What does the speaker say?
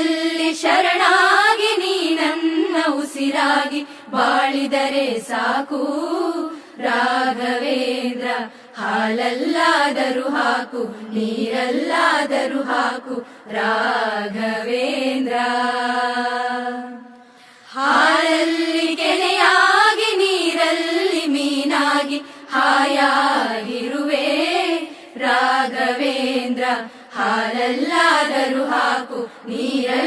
ನಿನ್ನಲ್ಲಿ ಶರಣಾಗಿ ನೀ ನನ್ನ ಉಸಿರಾಗಿ ಬಾಳಿದರೆ ಸಾಕು ರಾಘವೇಂದ್ರ. ಹಾಲಲ್ಲಾದರೂ ಹಾಕು ನೀರಲ್ಲಾದರೂ ಹಾಕು ರಾಘವೇಂದ್ರ. ಹಾಲಲ್ಲಿ ಕೆನೆಯಾಗಿ ನೀರಲ್ಲಿ ಮೀನಾಗಿ ಹಾಯಾಗಿರುವೆ ರಾಘವೇಂದ್ರ. ಹಾಲಲ್ಲಾದರೂ ಹಾಕು ನೀರಲ್ಲಿ